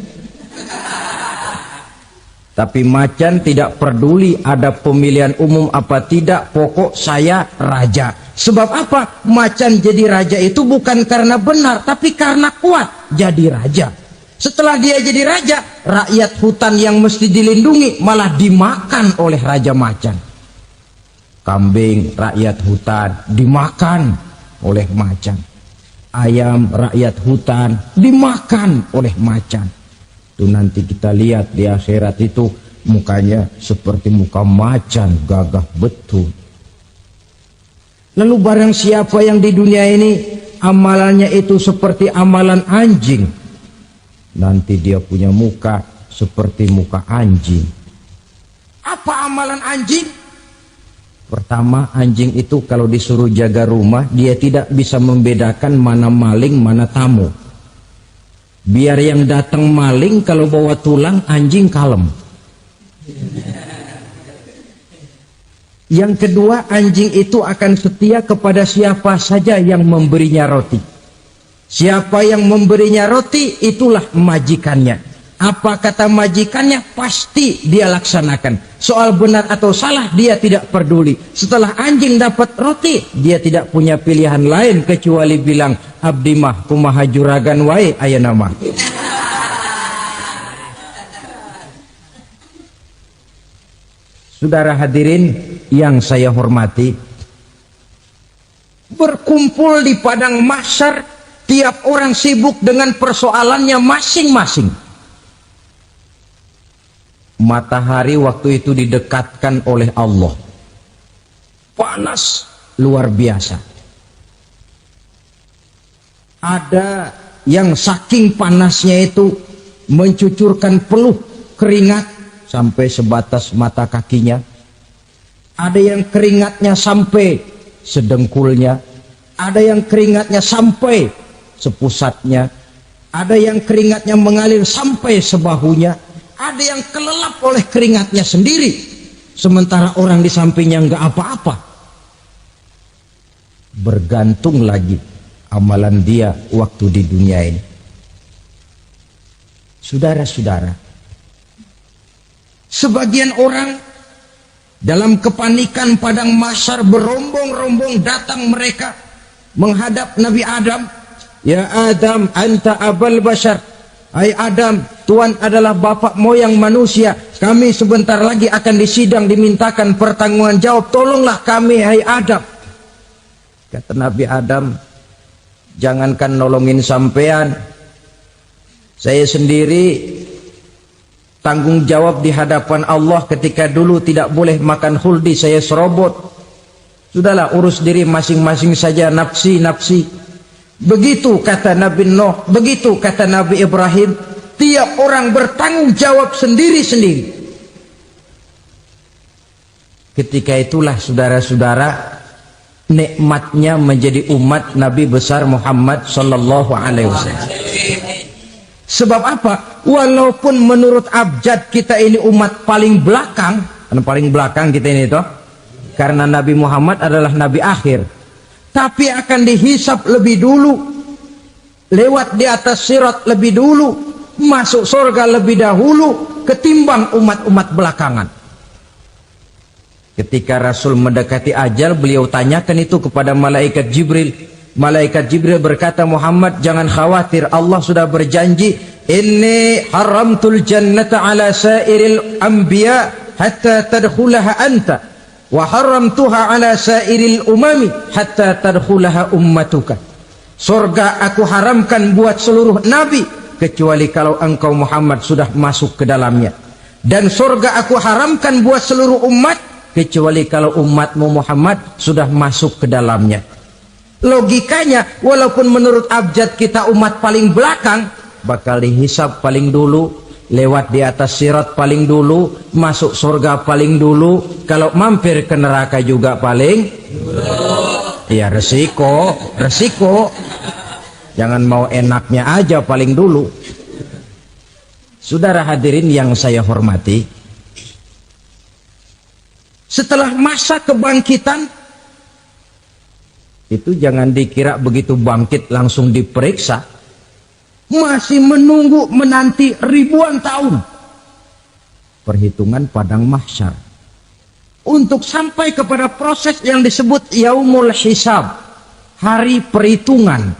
Tapi macan tidak peduli ada pemilihan umum apa tidak, pokok saya raja. Sebab apa? Macan jadi raja itu bukan karena benar, tapi karena kuat jadi raja. Setelah dia jadi raja, rakyat hutan yang mesti dilindungi malah dimakan oleh raja macan. Kambing rakyat hutan dimakan oleh macan. Ayam rakyat hutan dimakan oleh macan. Itu nanti kita lihat di akhirat itu mukanya seperti muka macan, gagah betul. Lalu barang siapa yang di dunia ini amalannya itu seperti amalan anjing, nanti dia punya muka seperti muka anjing. Apa amalan anjing? Pertama, anjing itu kalau disuruh jaga rumah, dia tidak bisa membedakan mana maling, mana tamu. Biar yang datang maling, kalau bawa tulang, anjing kalem. Yang kedua, anjing itu akan setia kepada siapa saja yang memberinya roti. Siapa yang memberinya roti, itulah majikannya. Apa kata majikannya, pasti dia laksanakan. Soal benar atau salah, dia tidak peduli. Setelah anjing dapat roti, dia tidak punya pilihan lain kecuali bilang, abdi mah kumaha juragan wae ayeuna mah. Saudara hadirin yang saya hormati, berkumpul di padang mahsyar, tiap orang sibuk dengan persoalannya masing-masing. Matahari waktu itu didekatkan oleh Allah. Panas luar biasa. Ada yang saking panasnya itu mencucurkan peluh keringat sampai sebatas mata kakinya. Ada yang keringatnya sampai sedengkulnya. Ada yang keringatnya sampai sepusatnya. Ada yang keringatnya mengalir sampai sebahunya. Ada yang kelelap oleh keringatnya sendiri, sementara orang di sampingnya nggak apa-apa. Bergantung lagi amalan dia waktu di dunia ini. Saudara-saudara, sebagian orang dalam kepanikan padang mahsyar berombong-rombong datang mereka menghadap Nabi Adam. Ya Adam, anta abal bashar. Hai Adam, Tuhan adalah bapak moyang manusia. Kami sebentar lagi akan disidang, dimintakan pertanggungan jawab. Tolonglah kami, hai Adam. Kata Nabi Adam, jangankan nolongin sampean, saya sendiri tanggung jawab di hadapan Allah ketika dulu tidak boleh makan khuldi, saya serobot. Sudahlah, urus diri masing-masing saja, nafsi. Begitu kata Nabi Nuh, begitu kata Nabi Ibrahim. Tiap orang bertanggung jawab sendiri-sendiri. Ketika itulah saudara-saudara, nikmatnya menjadi umat Nabi besar Muhammad sallallahu alaihi wasallam. Sebab apa? Walaupun menurut abjad kita ini umat paling belakang, paling belakang kita ini toh, karena Nabi Muhammad adalah Nabi akhir. Tapi akan dihisap lebih dulu, lewat di atas sirat lebih dulu, masuk surga lebih dahulu ketimbang umat-umat belakangan. Ketika Rasul mendekati ajal, beliau tanyakan itu kepada malaikat Jibril. Malaikat Jibril berkata, Muhammad jangan khawatir, Allah sudah berjanji, inni haramtul jannata ala sairil anbiya hatta tadkhulaha anta. Wa haramtuha ala sairil umami hatta tadkhulaha ummatuka. Surga aku haramkan buat seluruh nabi kecuali kalau engkau Muhammad sudah masuk ke dalamnya. Dan surga aku haramkan buat seluruh umat kecuali kalau umatmu Muhammad sudah masuk ke dalamnya. Logikanya, walaupun menurut abjad kita umat paling belakang, bakal dihisap paling dulu, lewat di atas sirat paling dulu, masuk surga paling dulu, kalau mampir ke neraka juga paling dulu. Ya resiko. Jangan mau enaknya aja paling dulu. Saudara hadirin yang saya hormati, setelah masa kebangkitan, itu jangan dikira begitu bangkit langsung diperiksa. Masih menunggu menanti ribuan tahun perhitungan padang mahsyar untuk sampai kepada proses yang disebut yaumul hisab, hari perhitungan.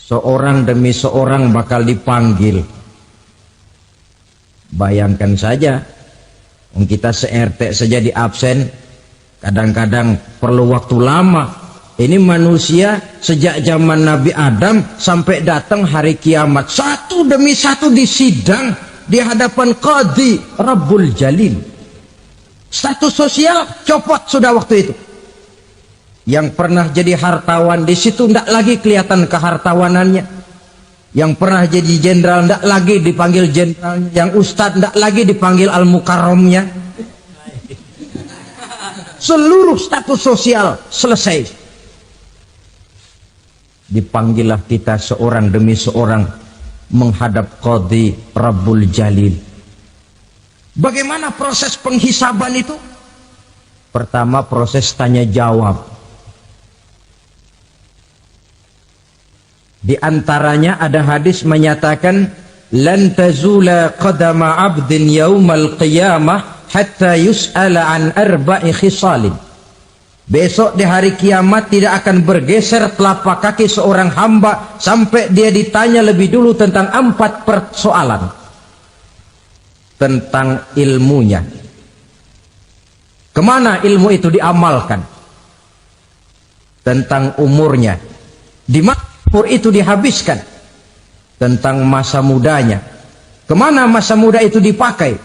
Seorang demi seorang bakal dipanggil. Bayangkan saja, kita se-RT saja di absen, kadang-kadang perlu waktu lama. Ini manusia sejak zaman Nabi Adam sampai datang hari kiamat, satu demi satu disidang di hadapan Qadhi Rabbul Jalil. Status sosial copot sudah waktu itu. Yang pernah jadi hartawan di situ tidak lagi kelihatan kehartawanannya. Yang pernah jadi jenderal tidak lagi dipanggil jenderalnya. Yang ustadz tidak lagi dipanggil al-mukarramnya. Seluruh status sosial selesai. Dipanggillah kita seorang demi seorang menghadap Qadhi Rabbul Jalil. Bagaimana proses penghisaban itu? Pertama, proses tanya jawab. Di antaranya ada hadis menyatakan lan tazula qadama 'abdin yaumal qiyamah hatta yus'ala an arba'i khisalin. Besok di hari kiamat tidak akan bergeser telapak kaki seorang hamba sampai dia ditanya lebih dulu tentang 4 persoalan. Tentang ilmunya. Kemana ilmu itu diamalkan? Tentang umurnya. Di mana umur itu dihabiskan? Tentang masa mudanya. Kemana masa muda itu dipakai?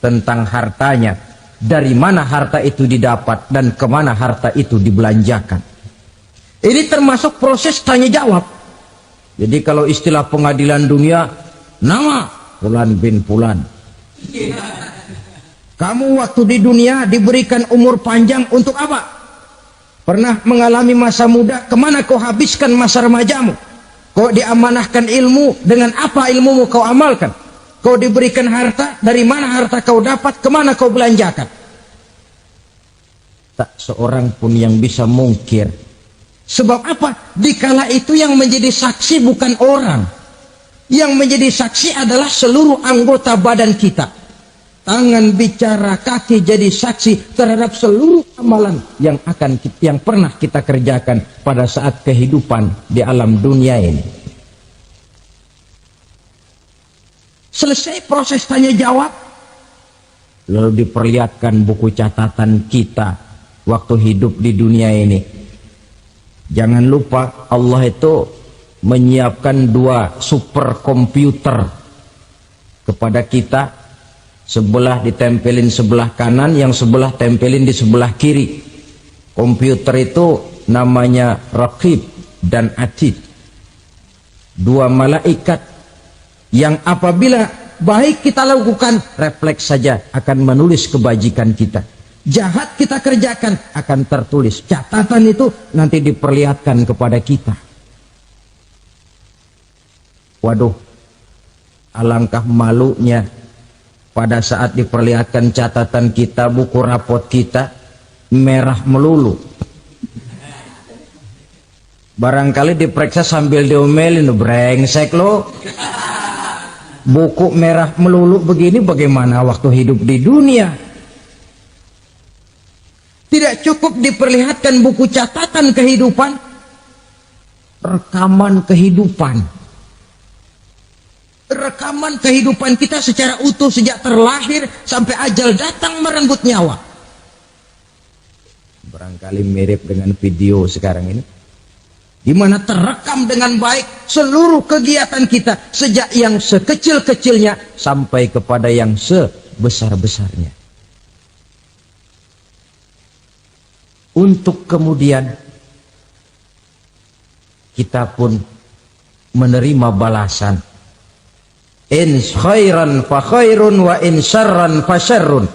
Tentang hartanya. Dari mana harta itu didapat dan kemana harta itu dibelanjakan. Ini termasuk proses tanya jawab. Jadi kalau istilah pengadilan dunia, nama Fulan bin Fulan. Kamu waktu di dunia diberikan umur panjang untuk apa? Pernah mengalami masa muda, kemana kau habiskan masa remajamu? Kau diamanahkan ilmu, dengan apa ilmumu kau amalkan? Kau diberikan harta, dari mana harta kau dapat, kemana kau belanjakan? Tak seorang pun yang bisa mungkir. Sebab apa? Dikala itu yang menjadi saksi bukan orang. Yang menjadi saksi adalah seluruh anggota badan kita. Tangan bicara, kaki jadi saksi terhadap seluruh amalan yang pernah kita kerjakan pada saat kehidupan di alam dunia ini. Selesai proses tanya jawab, lalu diperlihatkan buku catatan kita waktu hidup di dunia ini. Jangan lupa Allah itu menyiapkan 2 superkomputer kepada kita, sebelah ditempelin sebelah kanan, yang sebelah tempelin di sebelah kiri. Komputer itu namanya Raqib dan Atid, 2 malaikat yang apabila baik kita lakukan, refleks saja akan menulis kebajikan kita. Jahat kita kerjakan, akan tertulis. Catatan itu nanti diperlihatkan kepada kita. Waduh, alangkah malunya pada saat diperlihatkan catatan kita, buku rapot kita, merah melulu. Barangkali diperiksa sambil diomelin, brengsek lo. Buku merah melulu begini bagaimana waktu hidup di dunia? Tidak cukup diperlihatkan buku catatan kehidupan, rekaman kehidupan. Rekaman kehidupan kita secara utuh sejak terlahir sampai ajal datang merenggut nyawa. Barangkali mirip dengan video sekarang ini, di mana terekam dengan baik seluruh kegiatan kita sejak yang sekecil-kecilnya sampai kepada yang sebesar-besarnya. Untuk kemudian kita pun menerima balasan. In khairan fa khairun wa in syarran fa syarrun.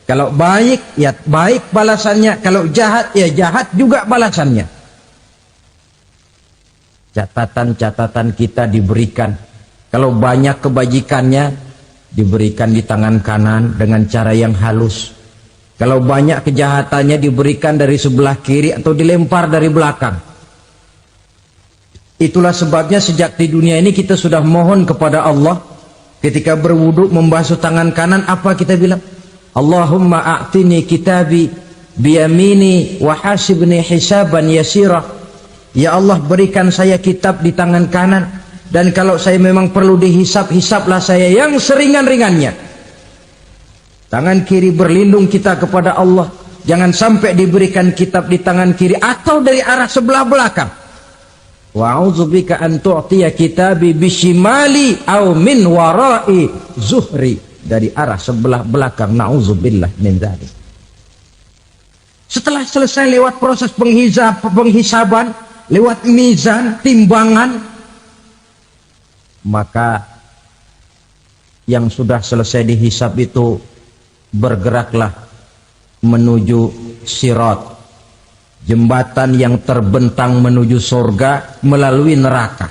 Kalau baik ya baik balasannya, kalau jahat ya jahat juga balasannya. Catatan-catatan kita diberikan. Kalau banyak kebajikannya diberikan di tangan kanan dengan cara yang halus. Kalau banyak kejahatannya diberikan dari sebelah kiri atau dilempar dari belakang. Itulah sebabnya sejak di dunia ini kita sudah mohon kepada Allah. Ketika berwudu membasuh tangan kanan, apa kita bilang? Allahumma a'tini kitabi biyamini wa hasibni hisaban yasirah. Ya Allah, berikan saya kitab di tangan kanan, dan kalau saya memang perlu dihisap, hisaplah saya yang seringan-ringannya. Tangan kiri berlindung kita kepada Allah, jangan sampai diberikan kitab di tangan kiri atau dari arah sebelah belakang. Wa a'udzubika an tu'tiya kitabi bishimali aw min wara'i zuhri, dari arah sebelah belakang. Na'udzubillah min dzalik. Setelah selesai lewat proses penghisaban, lewat mizan, timbangan, maka yang sudah selesai dihisab itu bergeraklah menuju sirat, jembatan yang terbentang menuju surga melalui neraka.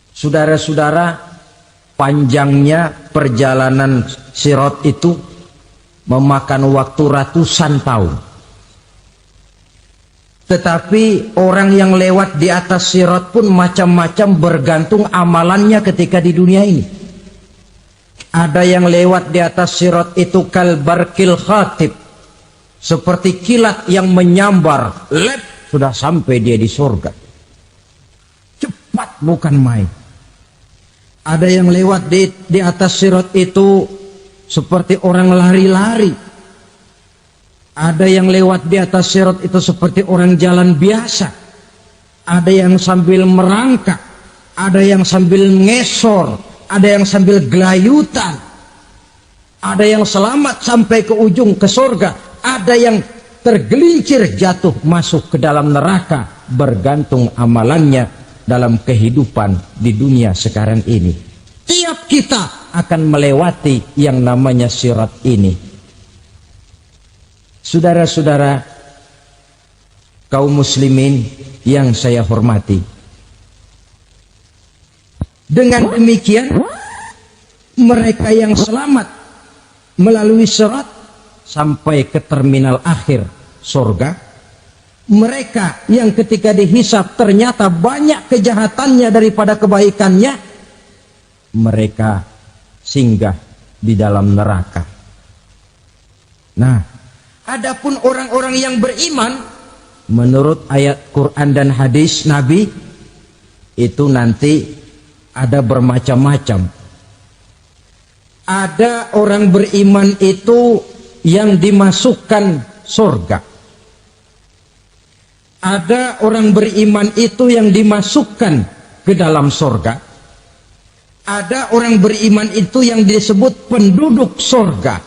Saudara-saudara, panjangnya perjalanan sirat itu memakan waktu ratusan tahun. Tetapi orang yang lewat di atas sirat pun macam-macam, bergantung amalannya ketika di dunia ini. Ada yang lewat di atas sirat itu kal barqil khatib, seperti kilat yang menyambar, lep, sudah sampai dia di surga. Cepat bukan main. Ada yang lewat di atas sirat itu seperti orang lari-lari. Ada yang lewat di atas sirat itu seperti orang jalan biasa. Ada yang sambil merangkak, ada yang sambil ngesor, ada yang sambil gelayutan. Ada yang selamat sampai ke ujung ke surga, ada yang tergelincir jatuh masuk ke dalam neraka, bergantung amalannya dalam kehidupan di dunia sekarang ini. Tiap kita akan melewati yang namanya sirat ini. Saudara-saudara kaum muslimin yang saya hormati, dengan demikian mereka yang selamat melalui sirat sampai ke terminal akhir surga, mereka yang ketika dihisab ternyata banyak kejahatannya daripada kebaikannya, mereka singgah di dalam neraka. Nah, adapun orang-orang yang beriman menurut ayat Quran dan hadis Nabi itu nanti ada bermacam-macam. Ada orang beriman itu yang dimasukkan surga. Ada orang beriman itu yang dimasukkan ke dalam surga. Ada orang beriman itu yang disebut penduduk surga.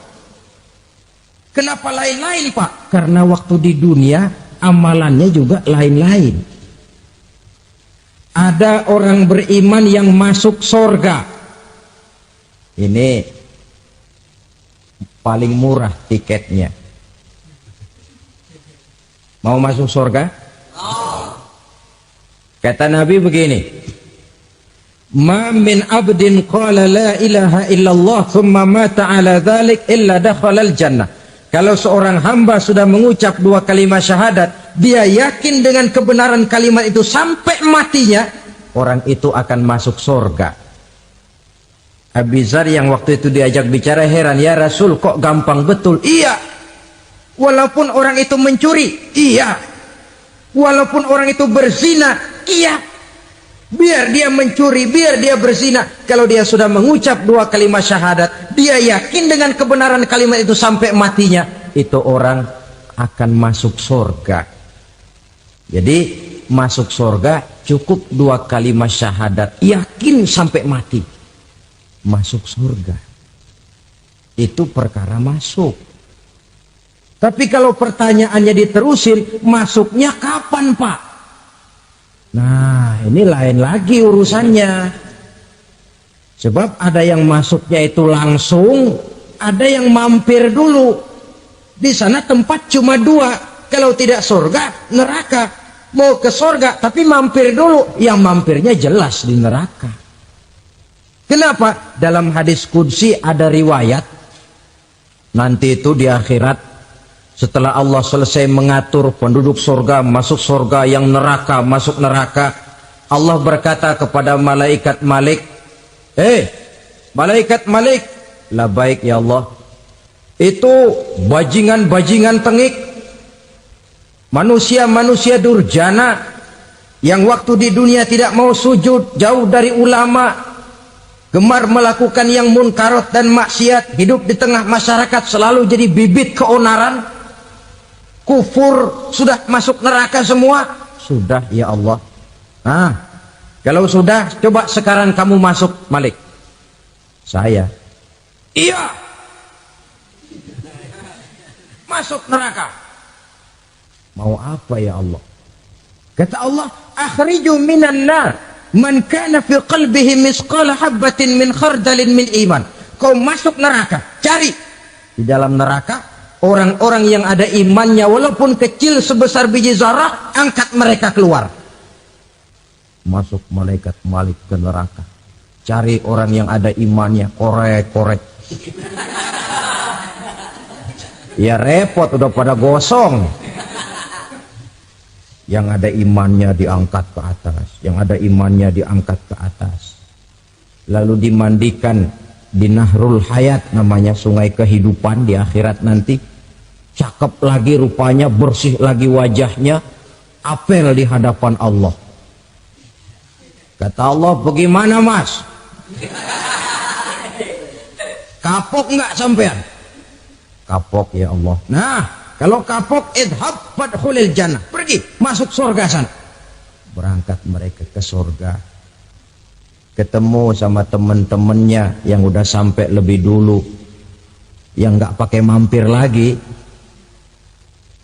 Kenapa lain-lain, Pak? Karena waktu di dunia amalannya juga lain-lain. Ada orang beriman yang masuk surga. Ini paling murah tiketnya. Mau masuk surga? Kata Nabi begini, ma min abdin qala la ilaha illallah thumma mata ala dhalik illa dakhalal jannah. Kalau seorang hamba sudah mengucap dua kalimat syahadat, dia yakin dengan kebenaran kalimat itu sampai matinya, orang itu akan masuk surga. Abi Dzar yang waktu itu diajak bicara heran, ya Rasul kok gampang betul? Iya, walaupun orang itu mencuri, iya, walaupun orang itu berzina, iya. Biar dia mencuri, biar dia berzina, kalau dia sudah mengucap dua kalimat syahadat, dia yakin dengan kebenaran kalimat itu sampai matinya, itu orang akan masuk surga. Jadi masuk surga cukup dua kalimat syahadat, yakin sampai mati, masuk surga. Itu perkara masuk. Tapi kalau pertanyaannya diterusin, masuknya kapan, Pak? Nah, ini lain lagi urusannya. Sebab ada yang masuknya itu langsung, ada yang mampir dulu. Di sana tempat cuma dua, kalau tidak surga, neraka. Mau ke surga tapi mampir dulu, yang mampirnya jelas di neraka. Kenapa? Dalam hadis qudsi ada riwayat, nanti itu di akhirat, setelah Allah selesai mengatur penduduk surga masuk surga, yang neraka masuk neraka, Allah berkata kepada malaikat Malik, malaikat Malik, labaik ya Allah, itu bajingan-bajingan tengik, manusia-manusia durjana yang waktu di dunia tidak mau sujud, jauh dari ulama, gemar melakukan yang munkarat dan maksiat, hidup di tengah masyarakat selalu jadi bibit keonaran, kufur, sudah masuk neraka semua. Sudah ya Allah. Nah, kalau sudah, coba sekarang kamu masuk, Malik. Saya, iya, masuk neraka. Mau apa ya Allah? Kata Allah, akhriju minan nar man kana fi qalbihi misqala habatin min khardalin min iman. Kau masuk neraka, cari di dalam neraka orang-orang yang ada imannya walaupun kecil sebesar biji zarah, angkat mereka keluar. Masuk malaikat Malik ke neraka, cari orang yang ada imannya, korek-korek. Ya repot, udah pada gosong. Yang ada imannya diangkat ke atas, yang ada imannya diangkat ke atas. Lalu dimandikan di Nahrul Hayat, namanya sungai kehidupan di akhirat nanti. Cakep lagi rupanya, bersih lagi wajahnya, apel di hadapan Allah. Kata Allah, bagaimana mas? Kapok nggak sampean? Kapok ya Allah. Nah, kalau kapok, idhab fadkhulil jannah. Pergi, masuk surga sana. Berangkat mereka ke surga. Ketemu sama teman-temannya yang udah sampai lebih dulu. Yang nggak pakai mampir lagi.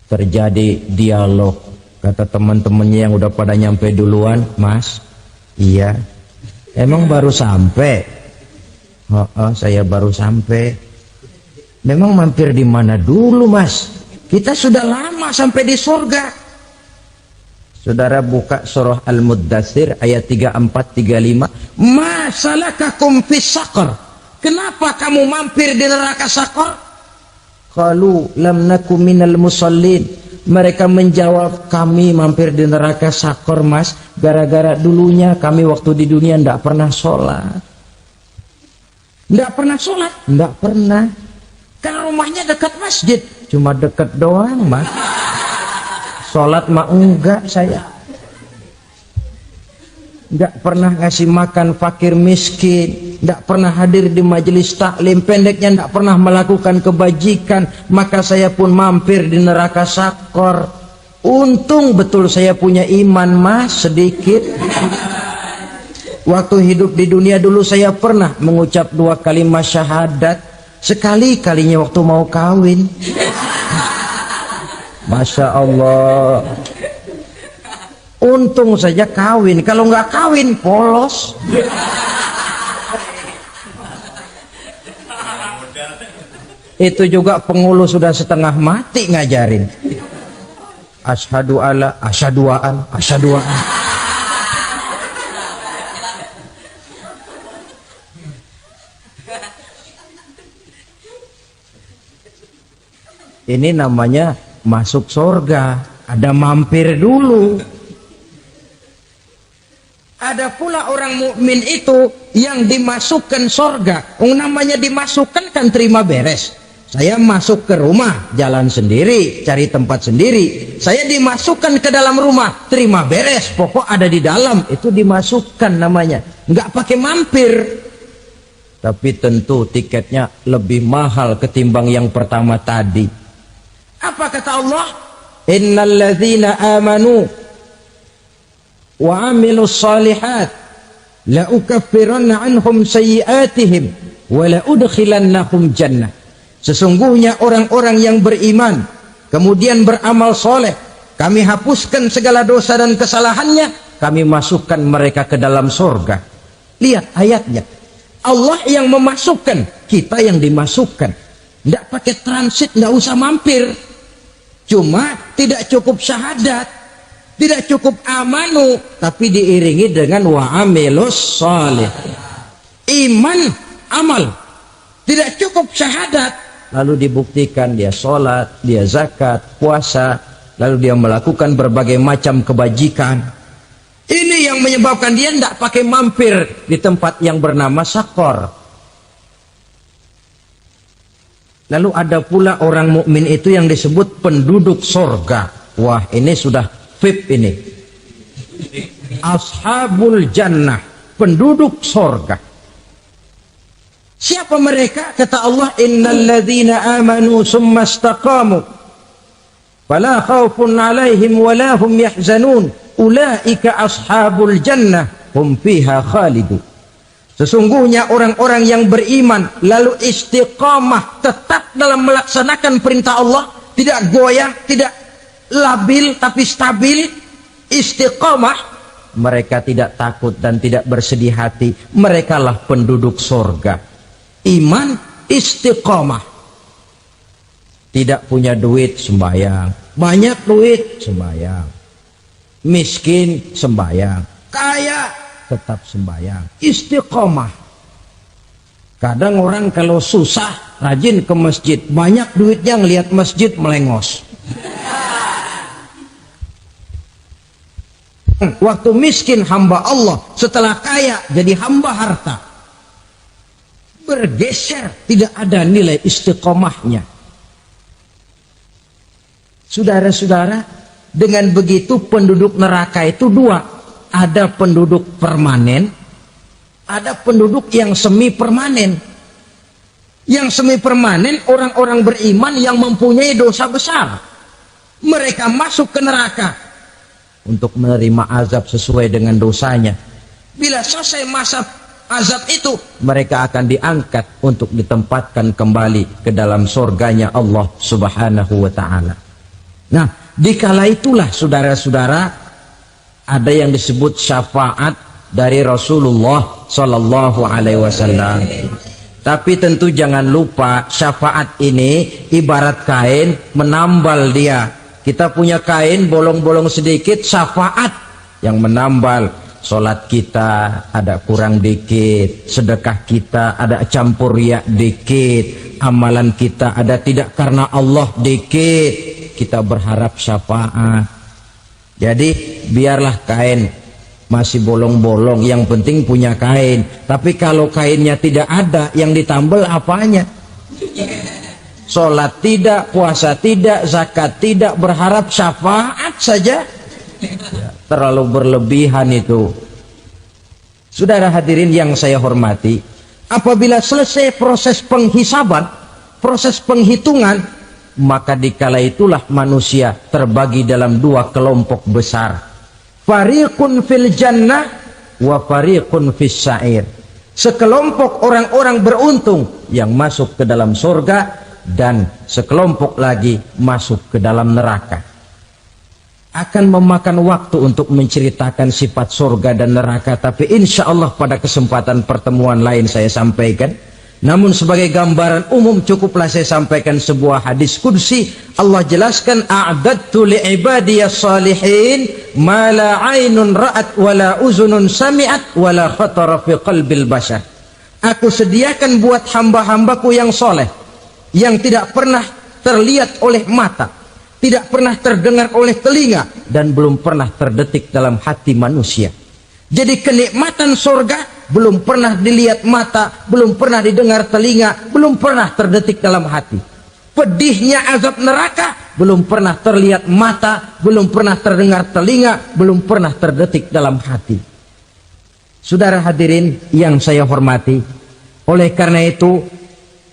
Terjadi dialog. Kata teman-temannya yang udah pada nyampe duluan, mas, iya. Emang baru sampai? Oh, saya baru sampai. Memang mampir di mana dulu mas? Kita sudah lama sampai di surga. Saudara buka surah Al-Muddatsir ayat 34-35. Ma salakakum fis saqar? Kenapa kamu mampir di neraka Saqar? Qalu lam naku minal musallin. Mereka menjawab, kami mampir di neraka Saqar mas, gara-gara dulunya kami waktu di dunia tidak pernah sholat. Tidak pernah sholat? Tidak pernah. Karena rumahnya dekat masjid. Cuma dekat doang mas. Sholat mah enggak saya. Enggak pernah ngasih makan fakir miskin. Enggak pernah hadir di majelis taklim. Pendeknya enggak pernah melakukan kebajikan. Maka saya pun mampir di neraka Saqar. Untung betul saya punya iman mas sedikit. Waktu hidup di dunia dulu saya pernah mengucap 2 kalimat syahadat. Sekali-kalinya waktu mau kawin. Masya Allah. Untung saja kawin. Kalau nggak kawin polos. Itu juga pengulu sudah setengah mati ngajarin. Asyhadu alla, asyaduaan, asyaduaan. Ini namanya masuk surga. Ada mampir dulu. Ada pula orang mukmin itu yang dimasukkan surga. Namanya dimasukkan kan terima beres. Saya masuk ke rumah, jalan sendiri, cari tempat sendiri. Saya dimasukkan ke dalam rumah, terima beres. Pokok ada di dalam, itu dimasukkan namanya. Nggak pakai mampir. Tapi tentu tiketnya lebih mahal ketimbang yang pertama tadi. Apa kata Allah? Innal ladzina amanu wa amilus salihat la ukaffiranna anhum sayyi'atihim wa la udkhilannahum jannah. Sesungguhnya orang-orang yang beriman kemudian beramal soleh, kami hapuskan segala dosa dan kesalahannya, kami masukkan mereka ke dalam surga. Lihat ayatnya. Allah yang memasukkan, kita yang dimasukkan. Tidak pakai transit, tidak usah mampir. Cuma tidak cukup syahadat, tidak cukup amanu, tapi diiringi dengan wa'amilus salih. Iman, amal. Tidak cukup syahadat, lalu dibuktikan dia sholat, dia zakat, puasa, lalu dia melakukan berbagai macam kebajikan. Ini yang menyebabkan dia tidak pakai mampir di tempat yang bernama Saqar. Lalu ada pula orang mukmin itu yang disebut penduduk sorga. Wah, ini sudah VIP ini. Ashabul jannah, penduduk sorga. Siapa mereka? Kata Allah, innal ladzina amanu summa istaqamu fala khaufun alaihim wala hum yahzanun ulaika ashabul jannah hum fiha khalidun. Sesungguhnya orang-orang yang beriman lalu istiqamah, tetap dalam melaksanakan perintah Allah, tidak goyah, tidak labil tapi stabil, istiqamah, mereka tidak takut dan tidak bersedih hati. Merekalah penduduk surga. Iman, istiqamah. Tidak punya duit, sembahyang. Banyak duit, sembahyang. Miskin, sembahyang. Kaya, tetap sembahyang. Istiqomah. Kadang orang kalau susah rajin ke masjid, banyak duitnya ngelihat masjid melengos. Waktu miskin hamba Allah, setelah kaya jadi hamba harta. Bergeser, tidak ada nilai istiqomahnya. Saudara-saudara, dengan begitu penduduk neraka itu dua. Ada penduduk permanen, ada penduduk yang semi permanen. Yang semi permanen orang-orang beriman yang mempunyai dosa besar. Mereka masuk ke neraka untuk menerima azab sesuai dengan dosanya. Bila selesai masa azab itu, mereka akan diangkat untuk ditempatkan kembali ke dalam surganya Allah Subhanahu wa ta'ala. Nah, dikala itulah saudara-saudara, ada yang disebut syafaat dari Rasulullah Sallallahu Alaihi Wasallam. Tapi tentu jangan lupa, syafaat ini ibarat kain menambal dia. Kita punya kain bolong-bolong sedikit, syafaat yang menambal. Solat kita ada kurang dikit, sedekah kita ada campur riak dikit, amalan kita ada tidak karena Allah dikit, kita berharap syafaat. Jadi biarlah kain masih bolong-bolong, yang penting punya kain. Tapi kalau kainnya tidak ada, yang ditambal apanya? Solat tidak, puasa tidak, zakat tidak, berharap syafaat saja. Terlalu berlebihan itu. Saudara hadirin yang saya hormati, apabila selesai proses penghisaban, proses penghitungan, maka dikala itulah manusia terbagi dalam dua kelompok besar. Fariqun fil jannah wa fariqun fis sa'ir. Sekelompok orang-orang beruntung yang masuk ke dalam surga, dan sekelompok lagi masuk ke dalam neraka. Akan memakan waktu untuk menceritakan sifat surga dan neraka, tapi insya Allah pada kesempatan pertemuan lain saya sampaikan. Namun sebagai gambaran umum cukuplah saya sampaikan sebuah hadis qudsi. Allah jelaskan, a'dadtu li'ibadiyas salihin ma la 'ainun ra'at wa la uzunun sami'at wa la khatara fi qalbil bashar. Aku sediakan buat hamba-hambaku yang soleh, yang tidak pernah terlihat oleh mata, tidak pernah terdengar oleh telinga, dan belum pernah terdetik dalam hati manusia. Jadi kenikmatan surga belum pernah dilihat mata, belum pernah didengar telinga, belum pernah terdetik dalam hati. Pedihnya azab neraka belum pernah terlihat mata, belum pernah terdengar telinga, belum pernah terdetik dalam hati. Saudara hadirin yang saya hormati, oleh karena itu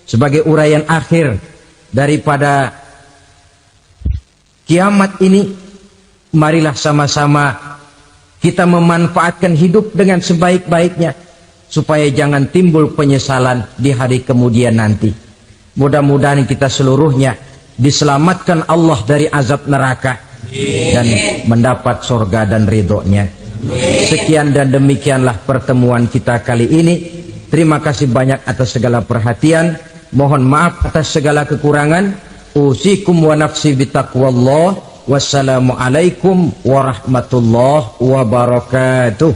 sebagai uraian akhir daripada kiamat ini, marilah sama-sama kita memanfaatkan hidup dengan sebaik-baiknya, supaya jangan timbul penyesalan di hari kemudian nanti. Mudah-mudahan kita seluruhnya diselamatkan Allah dari azab neraka dan mendapat surga dan ridhonya. Sekian dan demikianlah pertemuan kita kali ini. Terima kasih banyak atas segala perhatian. Mohon maaf atas segala kekurangan. Usikum wa nafsi bitaqwallah. Wassalamualaikum warahmatullahi wabarakatuh.